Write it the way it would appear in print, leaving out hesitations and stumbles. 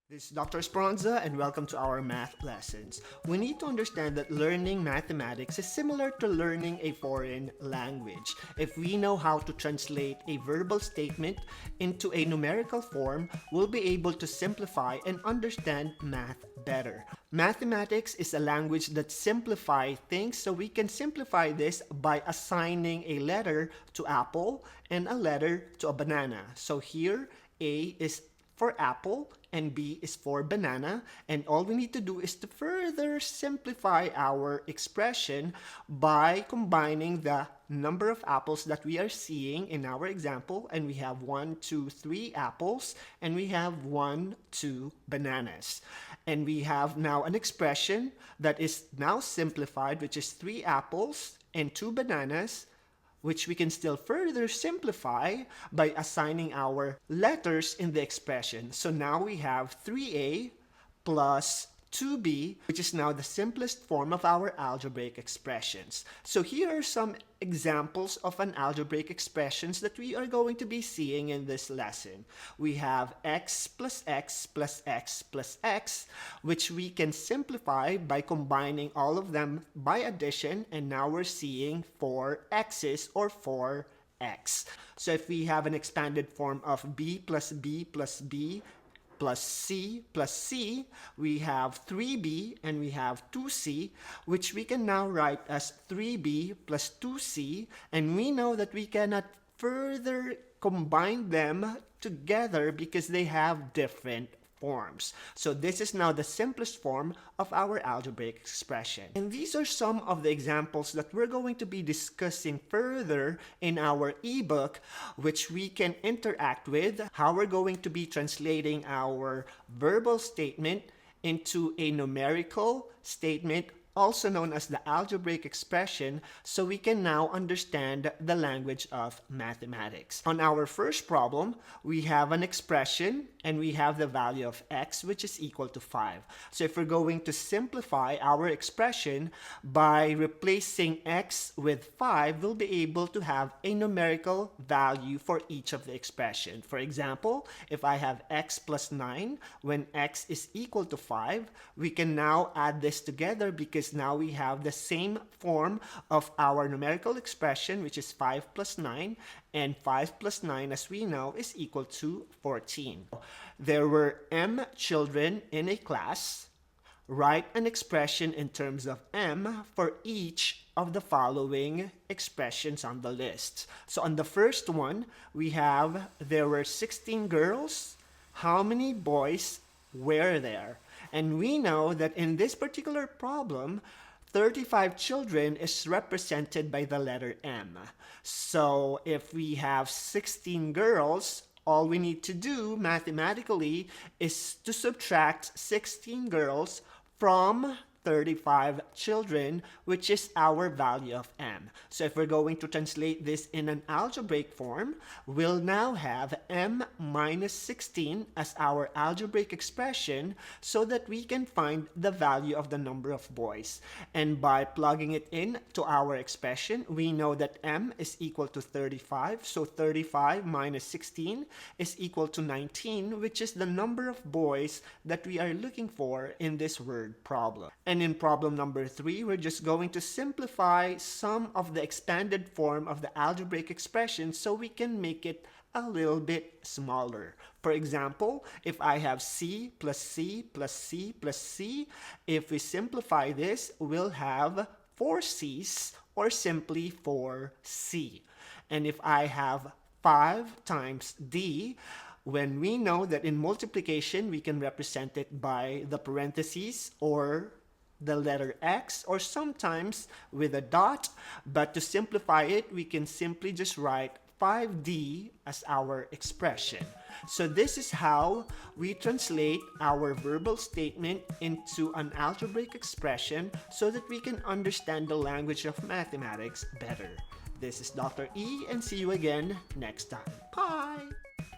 This is Dr. Esperanza and welcome to our math lessons. We need to understand that learning mathematics is similar to learning a foreign language. If we know how to translate a verbal statement into a numerical form, we'll be able to simplify and understand math better. Mathematics is a language that simplifies things, so we can simplify this by assigning a letter to apple and a letter to a banana. So here, A is for apple and B is for banana, and all we need to do is to further simplify our expression by combining the number of apples that we are seeing in our example, and we have 1, 2, 3 apples, and we have 1, 2 bananas. And we have now an expression that is now simplified, which is 3 apples and 2 bananas, which we can still further simplify by assigning our letters in the expression. So now we have 3a plus 2b, which is now the simplest form of our algebraic expressions. So here are some examples of an algebraic expressions that we are going to be seeing in this lesson. We have x plus x plus x plus x, which we can simplify by combining all of them by addition, and now we're seeing 4 x's or 4x. So if we have an expanded form of b plus b plus b plus C, we have 3b and we have 2c, which we can now write as 3b plus 2c, and we know that we cannot further combine them together because they have different forms. So this is now the simplest form of our algebraic expression. And these are some of the examples that we're going to be discussing further in our ebook, which we can interact with, how we're going to be translating our verbal statement into a numerical statement, also known as the algebraic expression, so we can now understand the language of mathematics. On our first problem, we have an expression and we have the value of x, which is equal to 5. So if we're going to simplify our expression by replacing x with 5, we'll be able to have a numerical value for each of the expression. For example, if I have x plus 9, when x is equal to 5, we can now add this together because now we have the same form of our numerical expression, which is 5 plus 9, and 5 plus 9, as we know, is equal to 14. There were m children in a class. Write an expression in terms of m for each of the following expressions on the list. So on the first one, we have there were 16 girls. How many boys were there? And we know that in this particular problem, 35 children is represented by the letter M. So if we have 16 girls, all we need to do mathematically is to subtract 16 girls from 35 children, which is our value of m. So if we're going to translate this in an algebraic form, we'll now have m minus 16 as our algebraic expression so that we can find the value of the number of boys. And by plugging it in to our expression, we know that m is equal to 35. So 35 minus 16 is equal to 19, which is the number of boys that we are looking for in this word problem. And in problem number 3, we're just going to simplify some of the expanded form of the algebraic expression so we can make it a little bit smaller. For example, if I have c plus c plus c plus c, if we simplify this, we'll have 4 c's or simply 4c. And if I have 5 times d, when we know that in multiplication, we can represent it by the parentheses or the letter x, or sometimes with a dot, but to simplify it, we can simply just write 5d as our expression. So this is how we translate our verbal statement into an algebraic expression so that we can understand the language of mathematics better. This is Dr. E, and see you again next time. Bye!